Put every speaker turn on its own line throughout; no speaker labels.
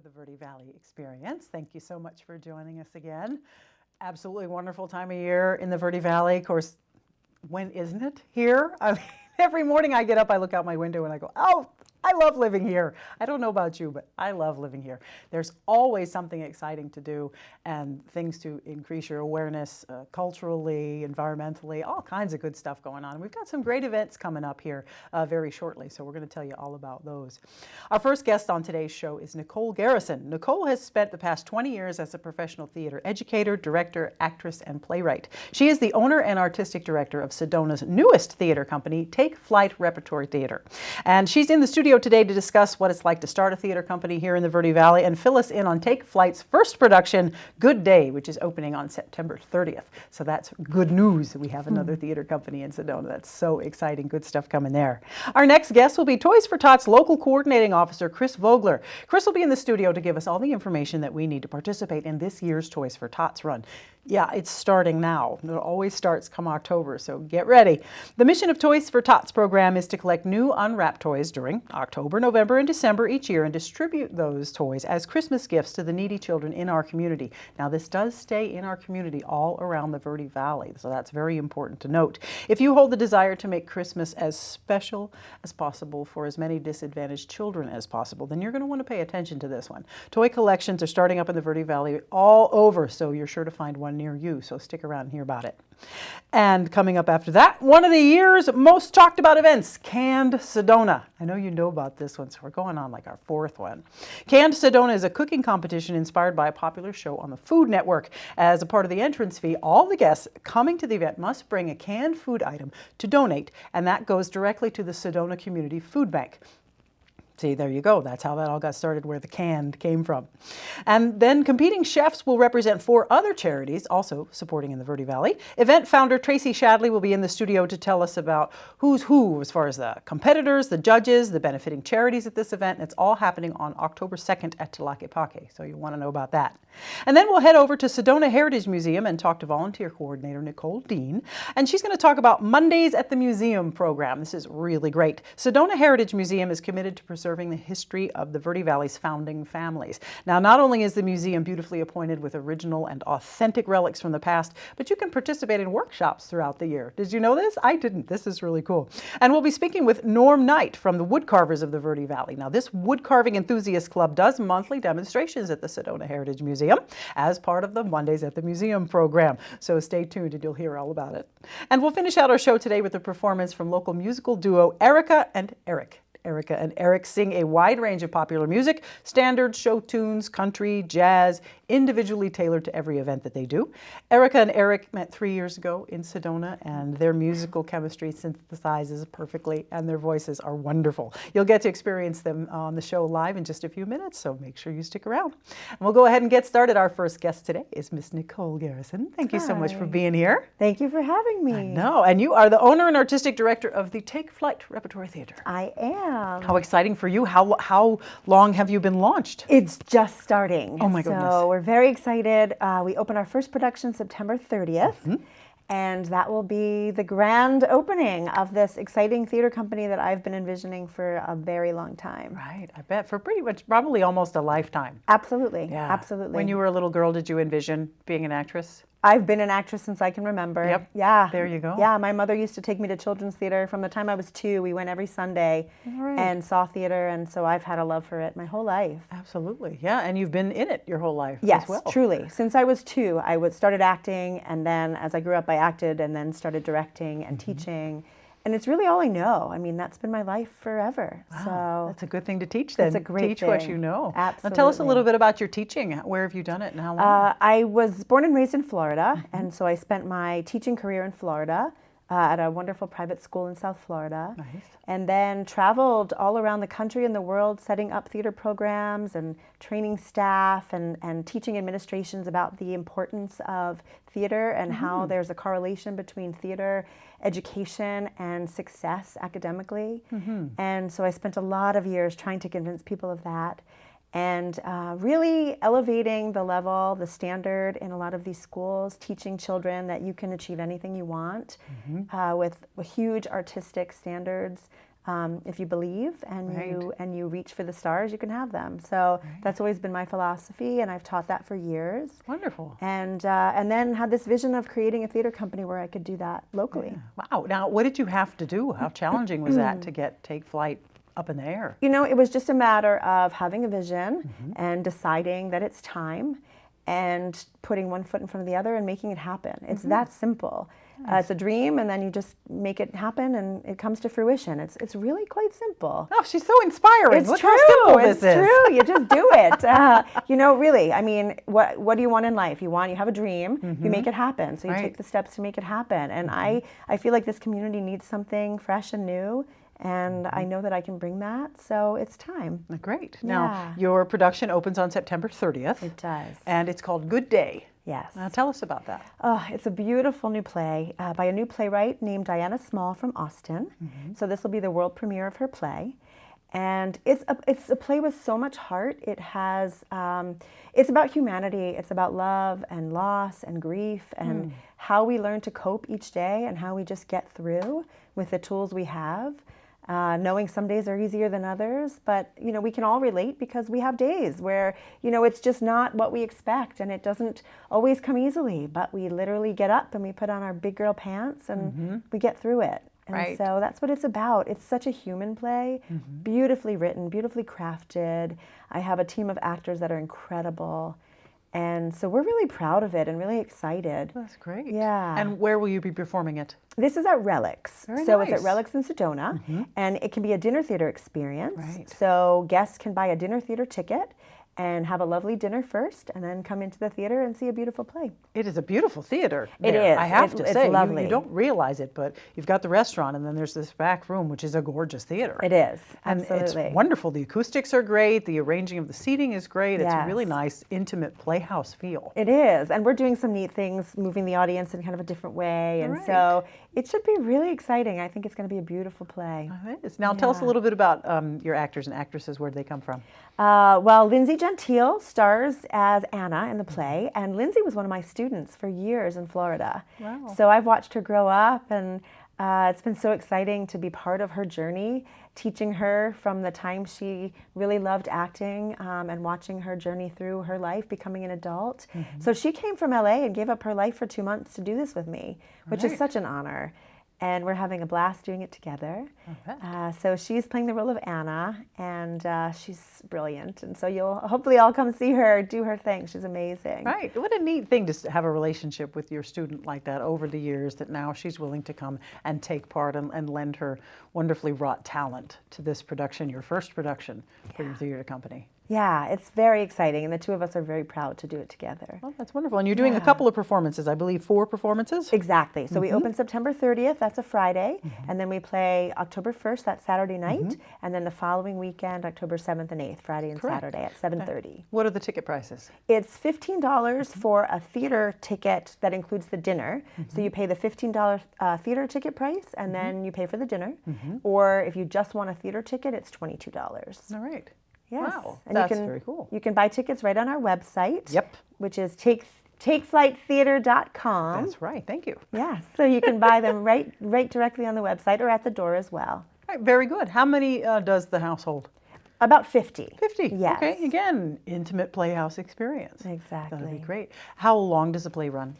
the Verde Valley Experience. Thank you so much for joining us again. Absolutely wonderful time of year in the Verde Valley. Of course, when isn't it here? I mean, every morning I get up, I look out my window and I go, oh, I love living here. I don't know about you, but I love living here. There's always something exciting to do and things to increase your awareness culturally, environmentally, all kinds of good stuff going on. We've got some great events coming up here very shortly, so we're going to tell you all about those. Our first guest on today's show is Nichole Garrison. Nichole has spent the past 20 years as a professional theater educator, director, actress, and playwright. She is the owner and artistic director of Sedona's newest theater company, Take Flight Repertory Theater. And she's in the studio today to discuss what it's like to start a theater company here in the Verde Valley and fill us in on Take Flight's first production, Good Day, which is opening on September 30th. So that's good news. We have another theater company in Sedona. That's so exciting. Good stuff coming there. Our next guest will be Toys for Tots local coordinating officer Chris Vogler. Chris will be in the studio to give us all the information that we need to participate in this year's Toys for Tots run. Yeah, it's starting now. It always starts come October, so get ready. The mission of Toys for Tots program is to collect new unwrapped toys during October, November, and December each year and distribute those toys as Christmas gifts to the needy children in our community. Now, this does stay in our community all around the Verde Valley, so that's very important to note. If you hold the desire to make Christmas as special as possible for as many disadvantaged children as possible, then you're going to want to pay attention to this one. Toy collections are starting up in the Verde Valley all over, so you're sure to find one near you, so stick around and hear about it. And coming up after that, one of the year's most talked about events, Canned Sedona. I know you know about this one, so we're going on like our fourth one. Canned Sedona is a cooking competition inspired by a popular show on the Food Network. As a part of the entrance fee, all the guests coming to the event must bring a canned food item to donate, and that goes directly to the Sedona Community Food Bank. See, there you go. That's how that all got started, where the canned came from. And then competing chefs will represent 4 other charities, also supporting in the Verde Valley. Event founder Tracey Shadley will be in the studio to tell us about who's who as far as the competitors, the judges, the benefiting charities at this event. It's all happening on October 2nd at Tlaquepaque, so you want to know about that. And then we'll head over to Sedona Heritage Museum and talk to volunteer coordinator Nicole Dean. And she's going to talk about Mondays at the Museum program. This is really great. Sedona Heritage Museum is committed to preserving the history of the Verde Valley's founding families. Now, not only is the museum beautifully appointed with original and authentic relics from the past, but you can participate in workshops throughout the year. Did you know this? I didn't. This is really cool. And we'll be speaking with Norm Knight from the Woodcarvers of the Verde Valley. Now, this woodcarving enthusiast club does monthly demonstrations at the Sedona Heritage Museum as part of the Mondays at the Museum program. So stay tuned and you'll hear all about it. And we'll finish out our show today with a performance from local musical duo Erica and Eric. Erica and Eric sing a wide range of popular music, standard, show tunes, country, jazz, individually tailored to every event that they do. Erica and Eric met 3 years ago in Sedona, and their musical chemistry synthesizes perfectly, and their voices are wonderful. You'll get to experience them on the show live in just a few minutes, so make sure you stick around. And we'll go ahead and get started. Our first guest today is Miss Nichole Garrison. Thank you so much for being here.
Thank you for having me.
I know, and you are the owner and artistic director of the Take Flight Repertory Theater.
I am.
How exciting for you. How long have you been launched?
It's just starting.
Oh my goodness.
So we're very excited. We open our first production September 30th. And that will be the grand opening of this exciting theater company that I've been envisioning for a very long time.
Right, I bet. For pretty much, probably almost a lifetime.
Absolutely,
Yeah.
absolutely.
When you were a little girl, did you envision being an actress?
I've been an actress since I can remember.
Yep.
Yeah.
There you go.
Yeah, my mother used to take me to children's theater from the time I was 2. We went every Sunday and saw theater, and so I've had a love for it my whole life.
Absolutely, yeah, and you've been in it your whole life
Yes,
as well.
truly. Since I was 2, I started acting, and then as I grew up, I acted, and then started directing and teaching. And it's really all I know. I mean, that's been my life forever.
Wow,
So
that's a good thing to teach then.
It's a great
Teach what
thing.
you know.
Absolutely.
Now tell us a little bit about your teaching. Where have you done it and how long?
I was born and raised in Florida, and so I spent my teaching career in Florida at a wonderful private school in South Florida.
Nice.
And then traveled all around the country and the world setting up theater programs and training staff and teaching administrations about the importance of theater and how there's a correlation between theater education and success academically. And so I spent a lot of years trying to convince people of that. And really elevating the level, the standard in a lot of these schools, teaching children that you can achieve anything you want with huge artistic standards if you believe and
Right.
you reach for the stars, you can have them. So that's always been my philosophy, and I've taught that for years.
Wonderful.
And then had this vision of creating a theater company where I could do that locally.
Yeah. Wow. Now, what did you have to do? How challenging was that to take flight up in the air?
You know, it was just a matter of having a vision and deciding that it's time and putting one foot in front of the other and making it happen. It's that simple. It's a dream, and then you just make it happen, and it comes to fruition. It's really quite simple.
Oh, she's so inspiring.
It's
Look
true.
how simple this
It's
is.
true. You just do it. You know, really. I mean, what do you want in life? You have a dream. You make it happen. So you
Right.
take the steps to make it happen. And I feel like this community needs something fresh and new. And I know that I can bring that, so it's time.
Great.
Yeah.
Now, your production opens on September 30th.
It does.
And it's called Good Day.
Yes.
Now, tell us about that.
Oh, it's a beautiful new play by a new playwright named Diana Small from Austin. So this will be the world premiere of her play. And it's a play with so much heart. It has, it's about humanity. It's about love and loss and grief and how we learn to cope each day and how we just get through with the tools we have. Knowing some days are easier than others, but you know, we can all relate because we have days where, you know, it's just not what we expect, and it doesn't always come easily, but we literally get up and we put on our big girl pants and we get through it. And
Right.
so that's what it's about. It's such a human play, beautifully written, beautifully crafted. I have a team of actors that are incredible. And so we're really proud of it and really excited.
That's great.
Yeah.
And where will you be performing it?
This is at Relics.
Very
so it's
nice.
at Relics in Sedona, and it can be a dinner theater experience.
Right.
So guests can buy a dinner theater ticket and have a lovely dinner first, and then come into the theater and see a beautiful play.
It is a beautiful theater.
It
there,
is.
I have to
It's
say.
lovely.
You don't realize it, but you've got the restaurant, and then there's this back room, which is a gorgeous theater.
It is,
And
absolutely.
it's wonderful. The acoustics are great. The arranging of the seating is great. It's a really
Yes.
nice, intimate playhouse feel.
It is, and we're doing some neat things, moving the audience in kind of a different way, and
Right.
so it should be really exciting. I think it's going to be a beautiful play.
It is. Now, tell us a little bit about your actors and actresses. Where do they come from?
Well, Lindsay Gentile stars as Anna in the play, and Lindsay was one of my students for years in Florida.
Wow.
So I've watched her grow up, and it's been so exciting to be part of her journey, teaching her from the time she really loved acting and watching her journey through her life, becoming an adult. So she came from LA and gave up her life for 2 months to do this with me, which is
Right.
such an honor. And we're having a blast doing it together. So she's playing the role of Anna, and she's brilliant. And so you'll hopefully all come see her do her thing. She's amazing.
Right. What a neat thing to have a relationship with your student like that over the years, that now she's willing to come and take part and lend her wonderfully wrought talent to this production, your first production for your theater company.
Yeah, it's very exciting, and the two of us are very proud to do it together.
Well, that's wonderful. And you're doing a couple of performances, I believe 4 performances?
Exactly. So we open September 30th, that's a Friday, and then we play October 1st, that's Saturday night, and then the following weekend, October 7th and 8th, Friday and
Correct.
Saturday at 7:30.
What are the ticket prices?
It's $15 for a theater ticket that includes the dinner. So you pay the $15 theater ticket price, and then you pay for the dinner. Or if you just want a theater ticket, it's $22.
All right.
Yes.
Wow,
And
that's
you can,
very cool.
You can buy tickets right on our website.
Yep.
Which is takeflighttheater.com.
That's right. Thank you.
Yeah, so you can buy them right directly on the website or at the door as well.
All right, very good. How many does the household?
About 50.
50.
Yes.
Okay. Again, intimate playhouse experience.
Exactly.
That'd be great. How long does the play run?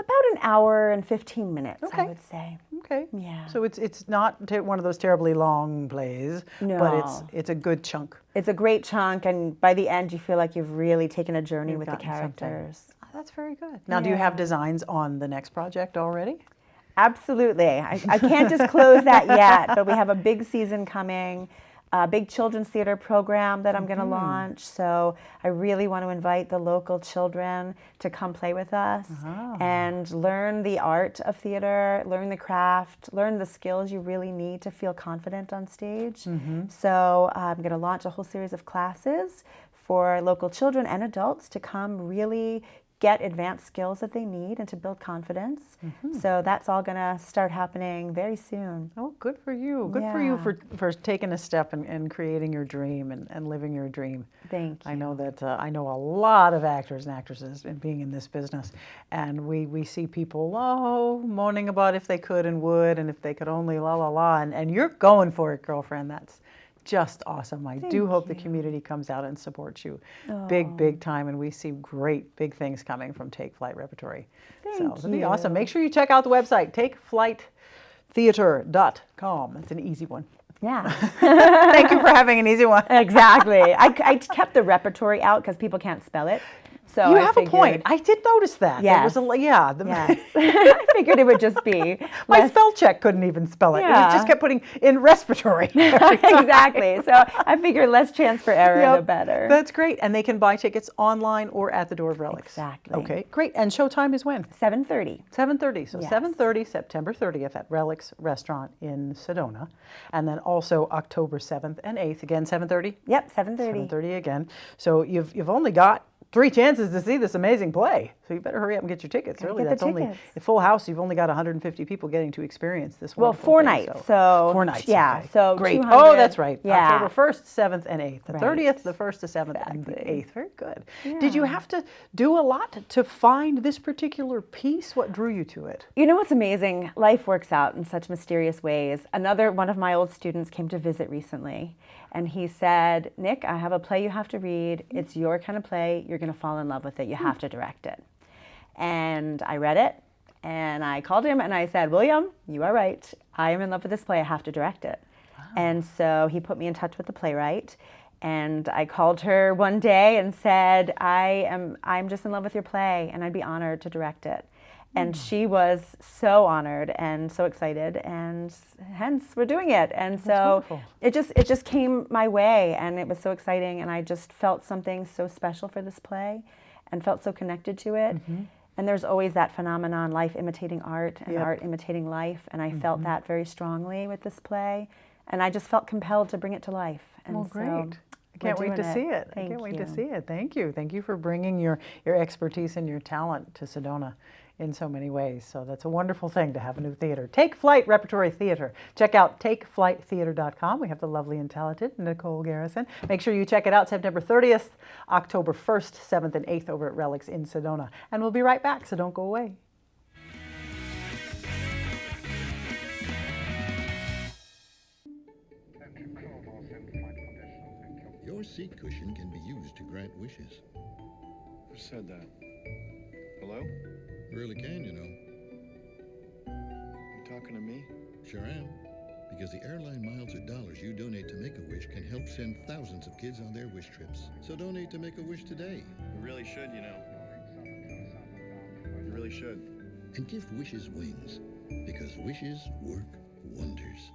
About an hour and 15 minutes,
Okay.
I would say.
Okay.
Yeah.
So it's not one of those terribly long plays, but
No.
it's a good chunk.
It's a great chunk, and by the end, you feel like you've really taken a journey
You've
with the
gotten something.
characters.
Oh, that's very good. Now, do you have
Yeah.
designs on the next project already?
Absolutely. I can't disclose that yet, but we have a big season coming, a big children's theater program that I'm going to launch. So I really want to invite the local children to come play with us and learn the art of theater, learn the craft, learn the skills you really need to feel confident on stage. So I'm going to launch a whole series of classes for local children and adults to come really get advanced skills that they need and to build confidence. So that's all going to start happening very soon.
Oh, good for you. Good for you for taking a step and creating your dream and living your dream.
Thank you.
I know that I know a lot of actors and actresses in being in this business, and we see people moaning about if they could and would, and if they could only la la la, and you're going for it, girlfriend. That's just awesome. I do hope the community comes out and supports you big time, and we see great big things coming from Take Flight Repertory. So it'll be awesome. Make sure you check out the website, takeflighttheater.com. It's an easy one.
Yeah.
Thank you for having an easy one.
Exactly. I kept the repertory out because people can't spell it. So
You have a point. I did notice that.
Yes.
There was
Yes. I figured it would just be
My
less.
spell check couldn't even spell it. It
Yeah.
just kept putting in respiratory. every time.
Exactly. So I figured less chance for error,
Yep.
the better.
That's great. And they can buy tickets online or at the door of Relics.
Exactly.
Okay, great. And showtime is when?
7:30.
7:30. So
Yes.
7:30, September 30th at Relics Restaurant in Sedona. And then also October 7th and 8th, again 7:30?
Yep, 7:30.
7:30 again. So you've only got 3 chances to see this amazing play. So you better hurry up and get your tickets.
Gotta
Really,
get the
that's only
tickets.
a full house. You've only got 150 people getting to experience this
Well,
wonderful
4
thing,
nights. So
4 nights.
Yeah.
okay.
So
Great.
200.
Oh, that's right.
Yeah.
October 1st, 7th, and 8th. The
Right.
30th, the 1st, the 7th, and the
Exactly.
8th. Very good. Did you have to do a lot to find this particular piece? What drew you to it?
You know what's amazing? Life works out in such mysterious ways. Another one of my old students came to visit recently, and he said, "Nick, I have a play you have to read. It's your kind of play. You're going to fall in love with it. You have to direct it." And I read it, and I called him, and I said, "William, you are right. I am in love with this play. I have to direct it." And so he put me in touch with the playwright. And I called her one day and said, I'm just in love with your play, and I'd be honored to direct it. And she was so honored and so excited, and hence we're doing it. And so
wonderful.
it just came my way, and it was so exciting, and I just felt something so special for this play and felt so connected to it. And there's always that phenomenon, life imitating art and art imitating life, and I felt that very strongly with this play, and I just felt compelled to bring it to life. And
Well,
so
great. I
we're
can't wait to
doing
see it. I
Thank
can't wait to
you.
see it. Thank you. Thank you for bringing your expertise and your talent to Sedona in so many ways. So that's a wonderful thing to have a new theater. Take Flight Repertory Theater. Check out takeflighttheater.com. We have the lovely and talented Nichole Garrison. Make sure you check it out September 30th, October 1st, 7th, and 8th over at Relics in Sedona. And we'll be right back, so don't go away.
Your seat cushion can be used to grant wishes.
Who said that? Hello?
Really can, you know.
You talking to me?
Sure am. Because the airline miles or dollars you donate to Make-A-Wish can help send thousands of kids on their wish trips. So donate to Make-A-Wish today.
You really should, you know. You really should.
And give wishes wings. Because wishes work wonders.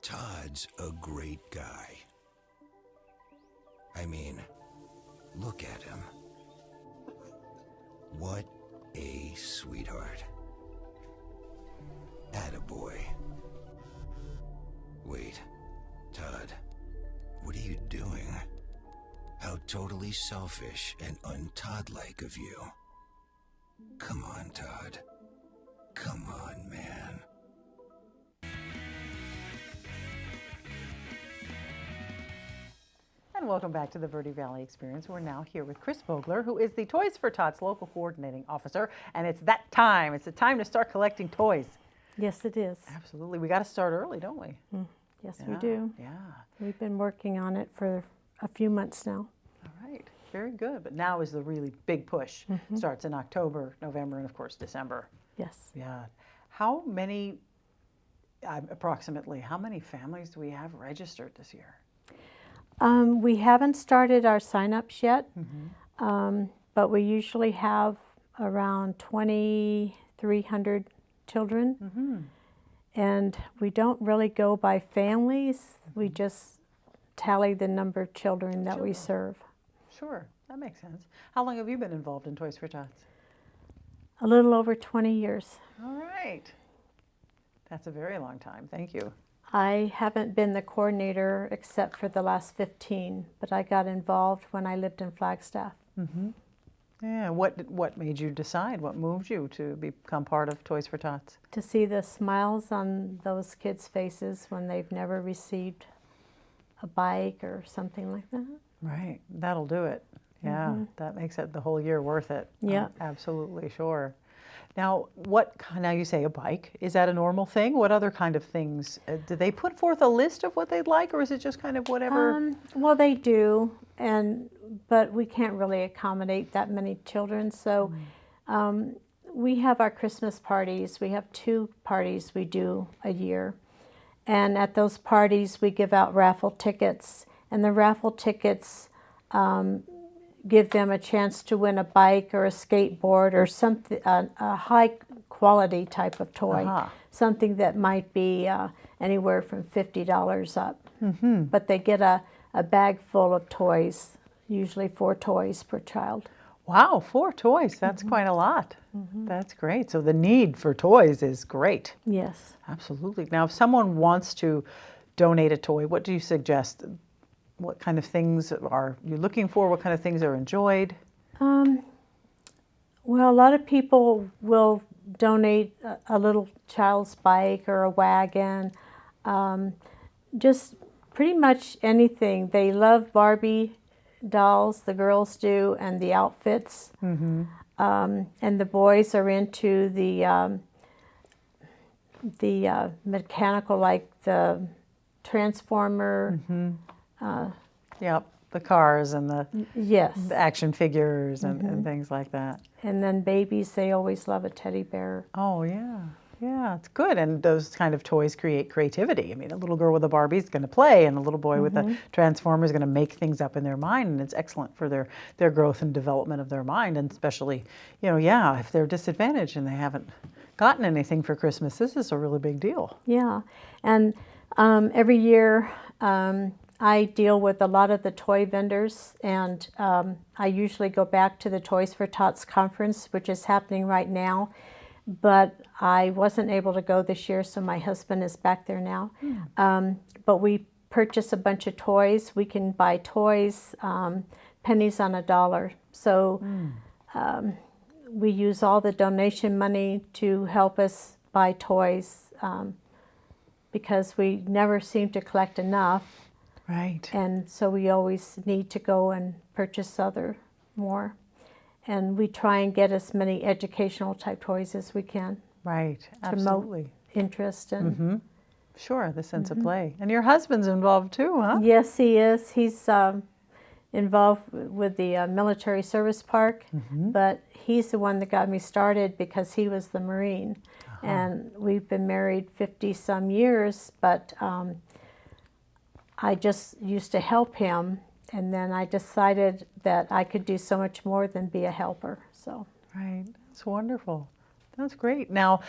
Todd's a great guy. I mean, look at him. What a sweetheart. Attaboy. Wait, Todd, what are you doing? How totally selfish and un-Todd-like of you. Come on, Todd. Come on, man.
And welcome back to the Verde Valley Experience. We're now here with Chris Vogler, who is the Toys for Tots local coordinating officer. And it's that time. It's the time to start collecting toys.
Yes, it is.
Absolutely. We got to start early, don't we?
Yes, we do.
Yeah.
We've been working on it for a few months now.
All right. Very good. But now is the really big push. Starts in October, November, and of course December.
Yes.
Yeah. How many, approximately, how many families do we have registered this year?
We haven't started our sign-ups yet. But we usually have around 2,300 children. And we don't really go by families. We just tally the number of children that we serve.
Sure, that makes sense. How long have you been involved in Toys for Tots?
A little over 20 years.
All right. That's a very long time. Thank you.
I haven't been the coordinator except for the last 15, but I got involved when I lived in Flagstaff.
Yeah, what made you decide? What moved you to become part of Toys for Tots?
To see the smiles on those kids' faces when they've never received a bike or something like that.
Right, that'll do it. Yeah, that makes it the whole year worth it.
Yeah.
Absolutely, sure. Now, now you say a bike, is that a normal thing? What other kind of things? Do they put forth a list of what they'd like, or is it just kind of whatever?
Well, they do, but we can't really accommodate that many children. So we have our Christmas parties. We have 2 parties we do a year. And at those parties, we give out raffle tickets. And the raffle tickets give them a chance to win a bike or a skateboard or something, a high quality type of toy, something that might be anywhere from $50 up. But they get a bag full of toys, usually 4 toys per child.
Wow, 4 toys, that's quite a lot. That's great. So the need for toys is great.
Yes.
Absolutely. Now, if someone wants to donate a toy, what do you suggest? What kind of things are you looking for? What kind of things are enjoyed?
Well, a lot of people will donate a little child's bike or a wagon, just pretty much anything. They love Barbie dolls, the girls do, and the outfits. And the boys are into the mechanical, like the transformer.
Yep, the cars and the
Yes.
action figures and things like that.
And then babies, they always love a teddy bear.
Oh, yeah. Yeah, it's good. And those kind of toys create creativity. I mean, a little girl with a Barbie is going to play, and a little boy with a Transformer is going to make things up in their mind, and it's excellent for their growth and development of their mind, and especially, if they're disadvantaged and they haven't gotten anything for Christmas, this is a really big deal.
Yeah. And every year, I deal with a lot of the toy vendors, and I usually go back to the Toys for Tots conference, which is happening right now. But I wasn't able to go this year, so my husband is back there now. But we purchase a bunch of toys. We can buy toys, pennies on a dollar. So we use all the donation money to help us buy toys because we never seem to collect enough.
Right.
And so we always need to go and purchase more. And we try and get as many educational type toys as we can.
Right,
to
absolutely.
promote interest and
Sure, the sense of play. And your husband's involved too, huh?
Yes, he is. He's involved with the military service park, but he's the one that got me started because he was the Marine. And we've been married 50-some years, but I just used to help him, and then I decided that I could do so much more than be a helper. So.
Right, that's wonderful. That's great. Now,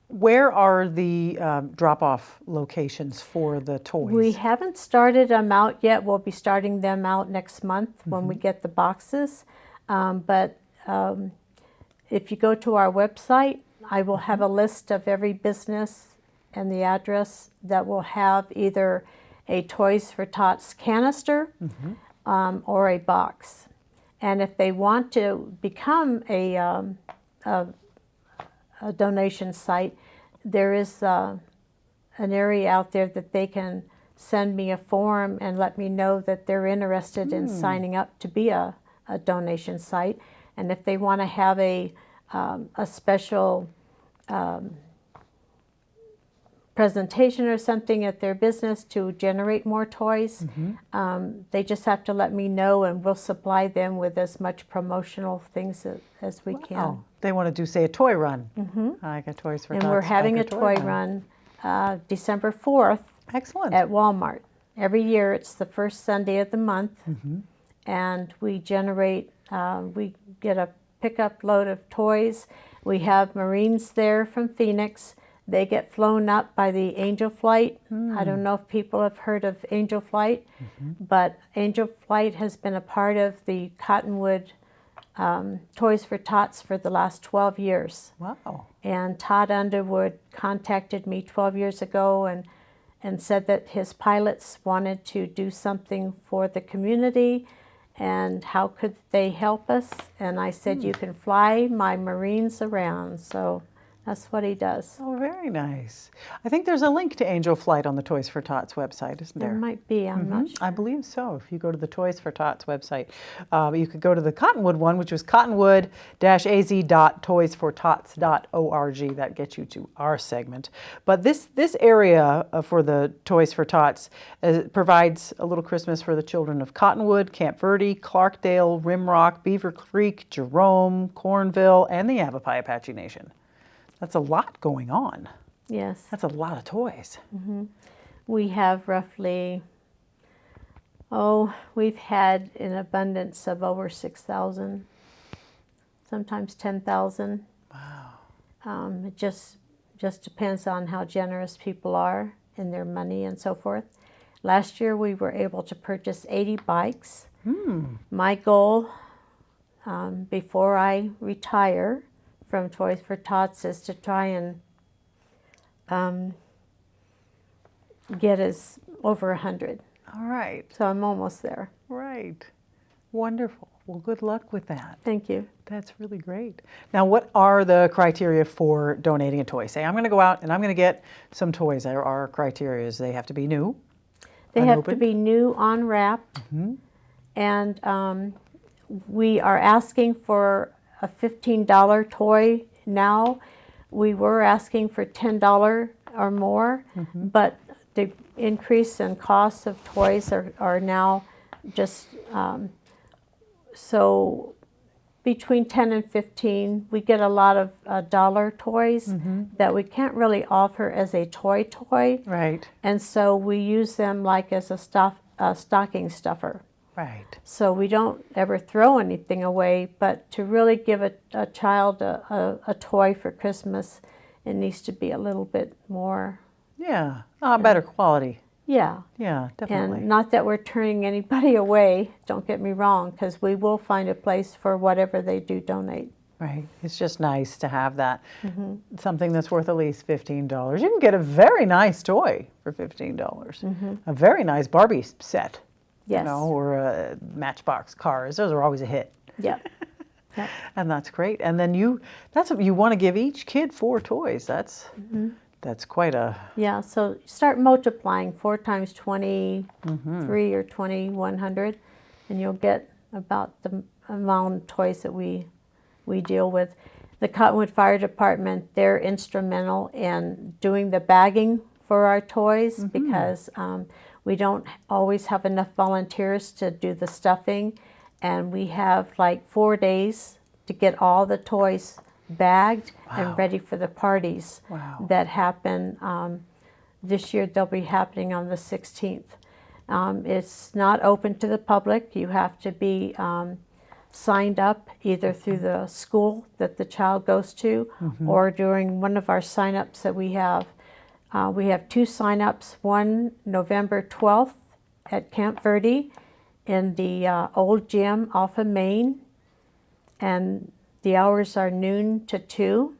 where are the drop-off locations for the toys?
We haven't started them out yet. We'll be starting them out next month when we get the boxes. But if you go to our website, I will have a list of every business and the address that will have either a Toys for Tots canister or a box. And if they want to become a donation site, there is an area out there that they can send me a form and let me know that they're interested in signing up to be a donation site. And if they want to have a special presentation or something at their business to generate more toys, they just have to let me know, and we'll supply them with as much promotional things as we can.
Oh, they want to do, say, a toy run, like a Toys for Tots.
And we're having a
biker
toy run December 4th
Excellent.
at Walmart. Every year it's the first Sunday of the month, and we generate, we get a pickup load of toys. We have Marines there from Phoenix. They get flown up by the Angel Flight. I don't know if people have heard of Angel Flight, but Angel Flight has been a part of the Cottonwood Toys for Tots for the last 12 years.
Wow.
And Todd Underwood contacted me 12 years ago and said that his pilots wanted to do something for the community and how could they help us. And I said, you can fly my Marines around. So that's what he does.
Oh, very nice. I think there's a link to Angel Flight on the Toys for Tots website, isn't there?
There might be, I'm not sure.
I believe so. If you go to the Toys for Tots website, you could go to the Cottonwood one, which was cottonwood-az.toysfortots.org. That gets you to our segment. But this area for the Toys for Tots provides a little Christmas for the children of Cottonwood, Camp Verde, Clarkdale, Rimrock, Beaver Creek, Jerome, Cornville, and the Yavapai Apache Nation. That's a lot going on.
Yes.
That's a lot of toys.
We have roughly, we've had an abundance of over 6,000, sometimes 10,000.
Wow.
It just depends on how generous people are in their money and so forth. Last year we were able to purchase 80 bikes. My goal before I retire from Toys for Tots is to try and get us over 100.
All right.
So I'm almost there.
Right. Wonderful. Well, good luck with that.
Thank you.
That's really great. Now, what are the criteria for donating a toy? Say, I'm going to go out and I'm going to get some toys. Our criteria is they have to be new.
They have to
unopened.
be new, unwrapped, and we are asking for a $15 toy now. We were asking for $10 or more, but the increase in costs of toys are now just so between 10 and 15. We get a lot of dollar toys that we can't really offer as a toy,
Right.
and so we use them like as a stocking stuffer.
Right.
So we don't ever throw anything away, but to really give a child a toy for Christmas, it needs to be a little bit more.
Yeah. Better quality.
Yeah.
Yeah, definitely.
And not that we're turning anybody away, don't get me wrong, because we will find a place for whatever they do donate.
Right. It's just nice to have that. Something that's worth at least $15. You can get a very nice toy for $15. A very nice Barbie set.
Yes.
You know, or Matchbox cars. Those are always a hit.
Yep. Yep.
And that's great. And then you want to give each kid 4 toys. That's quite a.
Yeah, so start multiplying 4 times 23 or 2,100, and you'll get about the amount of toys that we deal with. The Cottonwood Fire Department, they're instrumental in doing the bagging for our toys because we don't always have enough volunteers to do the stuffing, and we have like 4 days to get all the toys bagged and ready for the parties that happen. This year they'll be happening on the 16th. It's not open to the public. You have to be signed up either through the school that the child goes to or during one of our sign-ups that we have. We have 2 sign-ups, one November 12th at Camp Verde in the old gym off of Main, and the hours are noon to 2,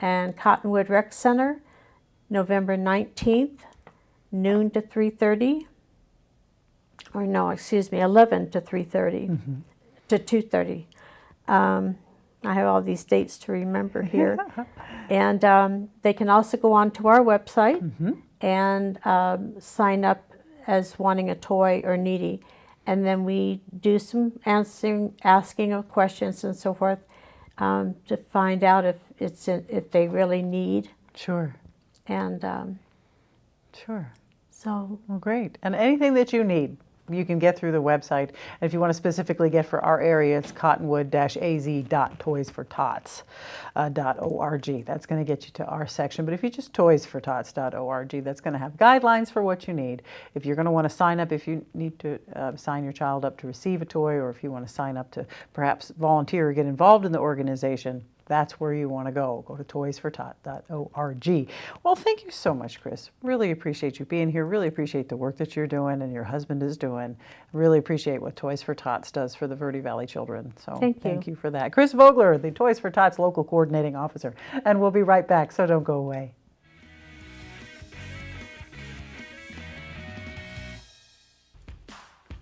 and Cottonwood Rec Center, November 19th, noon to 3:30, or no, excuse me, 11 to 3:30, to 2:30. I have all these dates to remember here. And they can also go on to our website and sign up as wanting a toy or needy. And then we do some asking of questions and so forth to find out if they really need.
Sure.
And
Sure.
so.
Well, great. And anything that you need, you can get through the website. And if you want to specifically get for our area, it's cottonwood-az.toysfortots.org. That's going to get you to our section. But if you just toysfortots.org, that's going to have guidelines for what you need. If you're going to want to sign up, if you need to sign your child up to receive a toy, or if you want to sign up to perhaps volunteer or get involved in the organization, that's where you want to go. Go to toysfortot.org. Well, thank you so much, Chris. Really appreciate you being here. Really appreciate the work that you're doing and your husband is doing. Really appreciate what Toys for Tots does for the Verde Valley children. So thank you for that. Chris Vogler, the Toys for Tots local coordinating officer. And we'll be right back, so don't go away.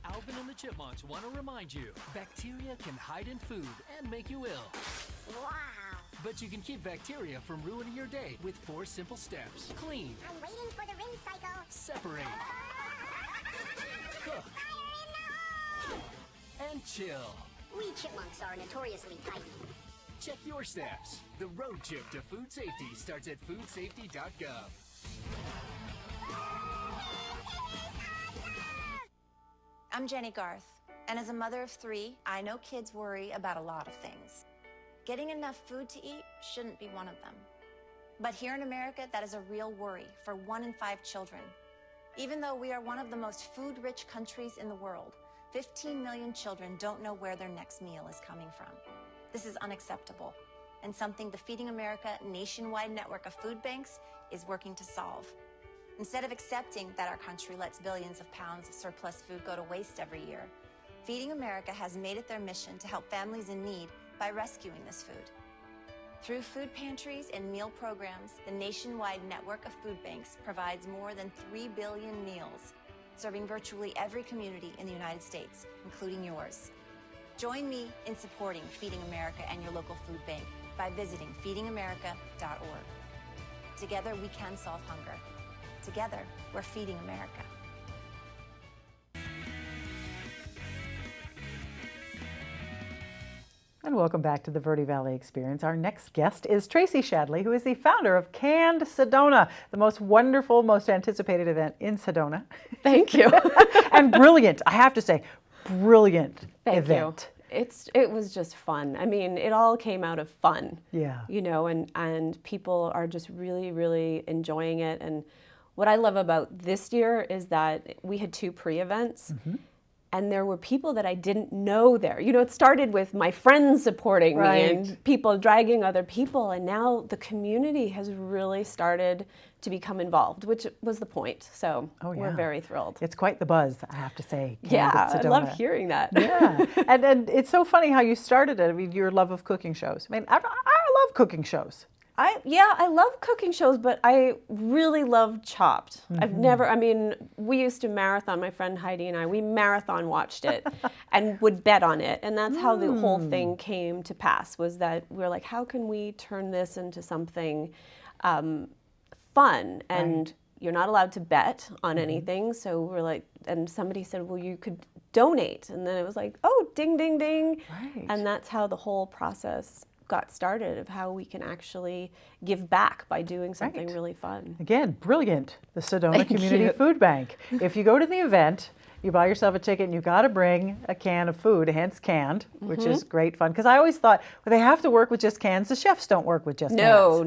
Alvin and the Chipmunks want to remind you, bacteria can hide in food and make you ill.
Wow.
But you can keep bacteria from ruining your day with 4 simple steps. Clean.
I'm waiting for the rinse cycle.
Separate. Cook. And chill.
We chipmunks are notoriously tight.
Check your steps. The road trip to food safety starts at foodsafety.gov.
I'm Jenny Garth, and as a mother of 3, I know kids worry about a lot of things. Getting enough food to eat shouldn't be one of them. But here in America, that is a real worry for 1 in 5 children. Even though we are one of the most food-rich countries in the world, 15 million children don't know where their next meal is coming from. This is unacceptable, and something the Feeding America nationwide network of food banks is working to solve. Instead of accepting that our country lets billions of pounds of surplus food go to waste every year, Feeding America has made it their mission to help families in need by rescuing this food. Through food pantries and meal programs, the nationwide network of food banks provides more than 3 billion meals, serving virtually every community in the United States, including yours. Join me in supporting Feeding America and your local food bank by visiting feedingamerica.org. Together, we can solve hunger. Together, we're Feeding America.
And welcome back to the Verde Valley Experience. Our next guest is Tracey Shadley, who is the founder of Canned Sedona, the most wonderful, most anticipated event in Sedona.
Thank you.
And brilliant, I have to say, brilliant
Thank
event.
you. It was just fun. I mean, it all came out of fun.
Yeah.
You know, and people are just really, really enjoying it. And what I love about this year is that we had 2 pre-events. Mm-hmm. And there were people that I didn't know there. You know, it started with my friends supporting me and people dragging other people. And now the community has really started to become involved, which was the point. So we're very thrilled.
It's quite the buzz, I have to say.
Yeah, I love hearing that.
Yeah. and it's so funny how you started it. I mean, your love of cooking shows. I mean, I love cooking shows.
I love cooking shows, but I really love Chopped. Mm-hmm. We used to marathon, my friend Heidi and I, we marathon watched it and would bet on it. And that's how the whole thing came to pass, was that we're like, how can we turn this into something fun? And you're not allowed to bet on anything. So we're like, and somebody said, well, you could donate. And then it was like, oh, ding, ding, ding. Right. And that's how the whole process got started, of how we can actually give back by doing something really fun.
Again, brilliant. The Sedona Community Food Bank. If you go to the event, you buy yourself a ticket and you've got to bring a can of food, hence canned, which is great fun. Because I always thought, well, they have to work with just cans. The chefs don't work with just cans.
No.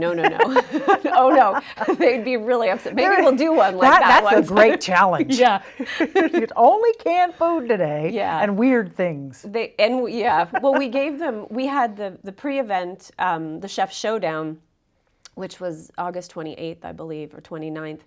Oh, no. They'd be really upset. Maybe we'll do one like that
That's a great challenge. Yeah. It's only canned food today and weird things.
Well, we gave them, we had the pre-event, the Chef Showdown, which was August 28th, I believe, or 29th.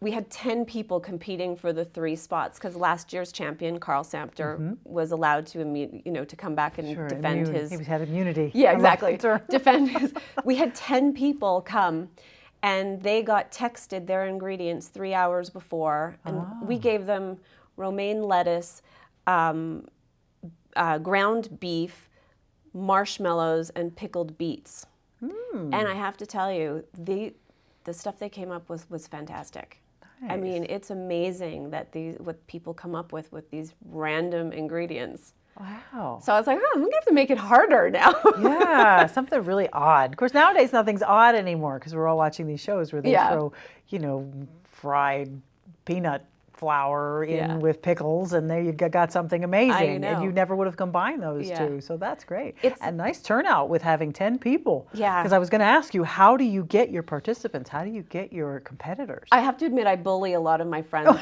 We had 10 people competing for the 3 spots, because last year's champion, Carl Sampter, was allowed to, to come back and defend his...
He had immunity.
Yeah, exactly. Defend his... We had 10 people come, and they got texted their ingredients 3 hours before, and we gave them romaine lettuce, ground beef, marshmallows, and pickled beets. And I have to tell you, the stuff they came up with was fantastic. Nice. I mean, it's amazing that what people come up with these random ingredients.
Wow.
So I was like, I'm going to have to make it harder now.
Yeah, something really odd. Of course, nowadays nothing's odd anymore, because we're all watching these shows where they throw, fried peanut flour in
Yeah.
with pickles, and there you got something amazing. And you
know.
never would have combined those
Yeah.
two. So that's great.
It's-
and nice turnout with having 10 people.
Yeah.
Because I was going to ask you, how do you get your participants? How do you get your competitors?
I have to admit, I bully a lot of my friends.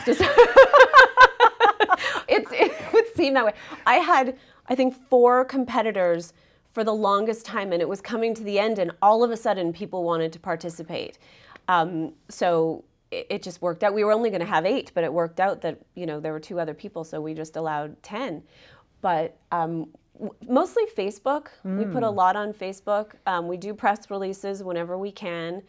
It would seem that way. I had, I think, 4 competitors for the longest time, and it was coming to the end, and all of a sudden, people wanted to participate. So it just worked out. We were only going to have 8, but it worked out that there were 2 other people, so we just allowed 10. But mostly Facebook. We put a lot on Facebook. We do press releases whenever we can.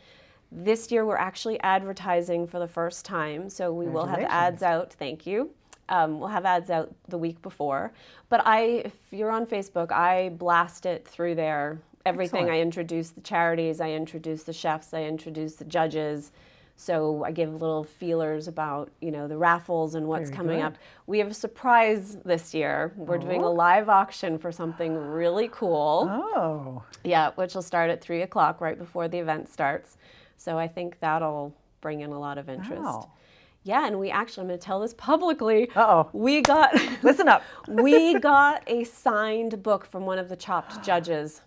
This year, we're actually advertising for the first time, so we will have ads out. Thank you. We'll have ads out the week before. But if you're on Facebook, I blast it through there. Everything.
Excellent.
I introduce the charities, I introduce the chefs, I introduce the judges. So I give little feelers about, the raffles and what's
Very
coming
good.
up. We have a surprise this year. We're doing a live auction for something really cool.
Oh.
Yeah, which will start at 3 o'clock right before the event starts. So I think that'll bring in a lot of interest.
Wow.
Yeah, and we actually, I'm going to tell this publicly.
Uh-oh.
We got,
Listen up.
we got a signed book from one of the Chopped judges.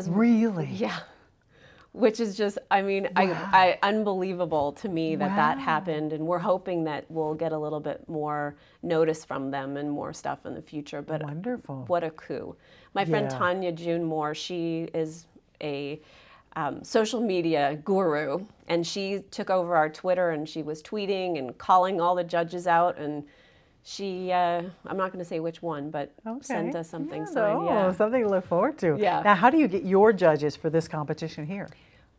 Really?
Yeah. Which is just, I unbelievable to me that happened. And we're hoping that we'll get a little bit more notice from them and more stuff in the future. But
Wonderful.
what a coup. My friend
Yeah.
Tanya June Moore, she is a social media guru, and she took over our Twitter, and she was tweeting and calling all the judges out, and she, I'm not going to say which one, but sent us something signed. Yeah.
Something to look forward to.
Yeah.
Now, how do you get your judges for this competition here?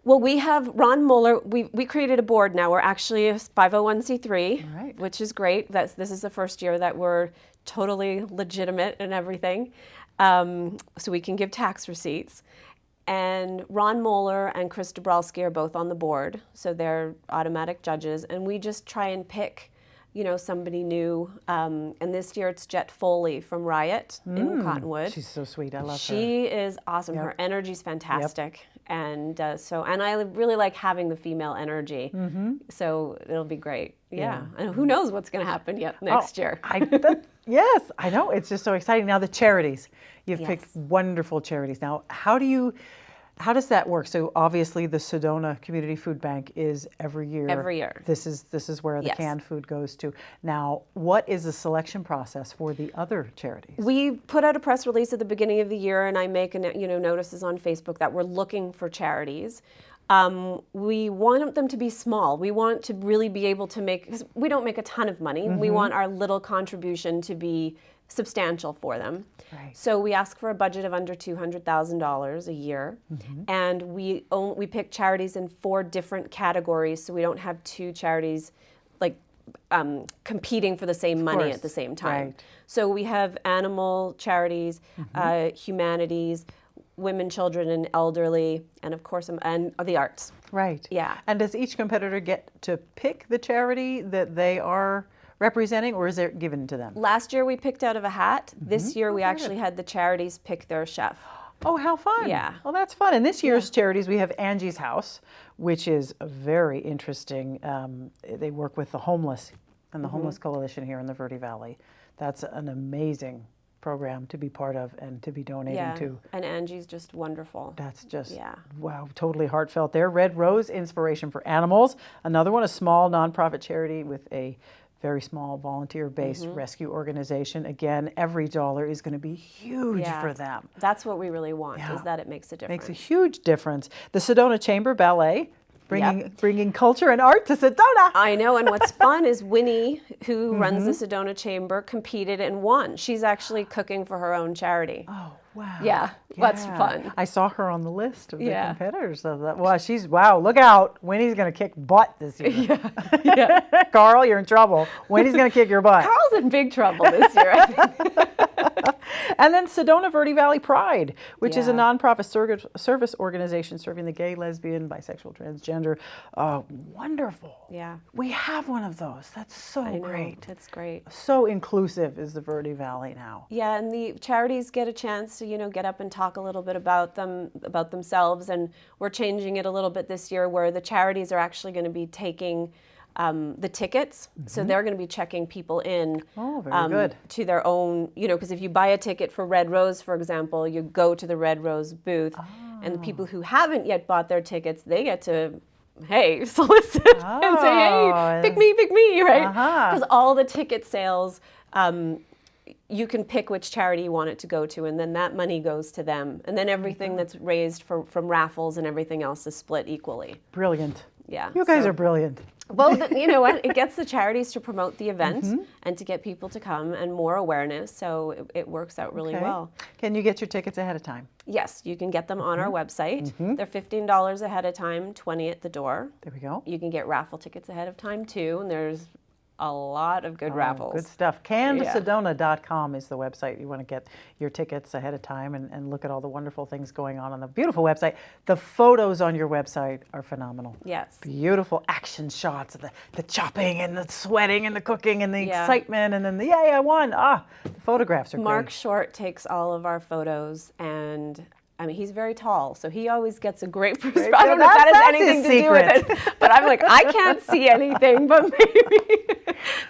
Well, we have Ron Mueller. We created a board now. We're actually a 501c3,
All right.
which is great. This is the first year that we're totally legitimate and everything, so we can give tax receipts. And Ron Mueller and Chris Dabrowski are both on the board, so they're automatic judges. And we just try and pick, somebody new. And this year it's Jet Foley from Riot in Cottonwood.
She's so sweet. I love her.
She is awesome.
Yep.
Her energy's fantastic. And and I really like having the female energy. So it'll be great. Yeah. And who knows what's going to happen yet next year.
Yes, I know. It's just so exciting. Now, the charities. You've
Yes.
picked wonderful charities. Now, how does that work? So obviously the Sedona Community Food Bank is every year.
Every year.
This is where the
Yes.
canned food goes to. Now, what is the selection process for the other charities?
We put out a press release at the beginning of the year, and I make notices on Facebook that we're looking for charities. We want them to be small. We want to really be able to make, 'cause we don't make a ton of money. We want our little contribution to be substantial for them.
Right.
So we ask for a budget of under $200,000 a year, and we pick charities in 4 different categories, so we don't have 2 charities like competing for the same money
course.
at the same time.
Right.
So we have animal charities, humanities, women, children, and elderly, and of course, and the arts.
Right.
Yeah.
And does each competitor get to pick the charity that they are representing, or is it given to them?
Last year we picked out of a hat. This year we actually had the charities pick their chef.
Oh, how fun.
Yeah.
Well, that's fun. And this year's charities, we have Angie's House, which is a very interesting. They work with the homeless and the Homeless Coalition here in the Verde Valley. That's an amazing program to be part of and to be donating to.
And Angie's just wonderful.
That's just,
Yeah.
wow, totally heartfelt there. Red Rose, Inspiration for Animals. Another one, a small nonprofit charity with a very small volunteer-based rescue organization. Again, every dollar is going to be huge for them.
That's what we really want, is that it makes a difference.
Makes a huge difference. The Sedona Chamber Ballet, bringing culture and art to Sedona.
I know, and what's fun is Winnie, who runs the Sedona Chamber, competed and won. She's actually cooking for her own charity.
Oh, wow.
Yeah, that's fun.
I saw her on the list of the
Yeah.
competitors. Of that. Well, look out. Winnie's going to kick butt this year.
Yeah.
Carl, you're in trouble. Winnie's going to kick your butt.
Carl's in big trouble this year, I think.
And then Sedona Verde Valley Pride, which is a
Yeah.
nonprofit service organization serving the gay, lesbian, bisexual, transgender. Wonderful.
Yeah.
We have one of those. That's so
I know,
great.
it's great.
So inclusive is the Verde Valley now.
Yeah, and the charities get a chance to, get up and talk a little bit about themselves, and we're changing it a little bit this year where the charities are actually going to be taking the tickets. So they're going to be checking people in
Oh, very good.
to their own, because if you buy a ticket for Red Rose, for example, you go to the Red Rose booth, and the people who haven't yet bought their tickets, they get to, hey, solicit and say, hey, pick me, right? Because all the ticket sales, you can pick which charity you want it to go to, and then that money goes to them. And then everything that's raised from raffles and everything else is split equally.
Brilliant.
Yeah.
You guys are brilliant.
Well, you know what? It gets the charities to promote the event and to get people to come and more awareness. So it works out really well.
Can you get your tickets ahead of time?
Yes, you can get them on our website. They're $15 ahead of time, $20 at the door.
There we go.
You can get raffle tickets ahead of time too, and there's a lot of good raffles.
Good stuff. CannedSedona.com is the website. You want to get your tickets ahead of time and look at all the wonderful things going on the beautiful website. The photos on your website are phenomenal.
Yes.
Beautiful action shots of the chopping and the sweating and the cooking and the excitement and then the yay, I won. The photographs are great.
Mark Short takes all of our photos, and I mean, he's very tall, so he always gets a great perspective. I don't know if that has anything to do with it, but I'm like, I can't see anything, but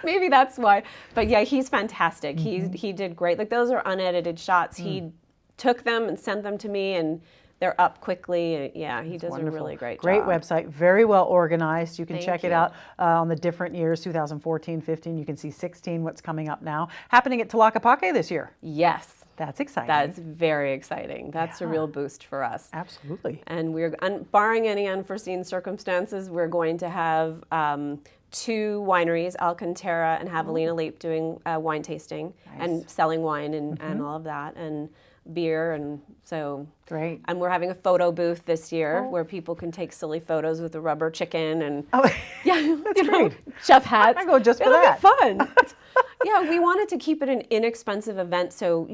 maybe that's why. But yeah, he's fantastic. He did great. Like, those are unedited shots. He took them and sent them to me, and they're up quickly. Yeah, he does a really great job.
Great website, very well organized. You can check it out on the different years, 2014, 15. You can see 16, what's coming up now. Happening at Tlaquepaque this year.
Yes.
That's exciting.
That's very exciting. That's a real boost for us.
Absolutely.
And we're, barring any unforeseen circumstances, we're going to have 2 wineries, Alcantara and Javelina Leap, doing wine tasting and selling wine and all of that, and beer, and so
great.
And we're having a photo booth this year where people can take silly photos with a rubber chicken and
that's great.
Chef hats.
I go just for
It'll
that.
Be fun. Yeah, we wanted to keep it an inexpensive event, so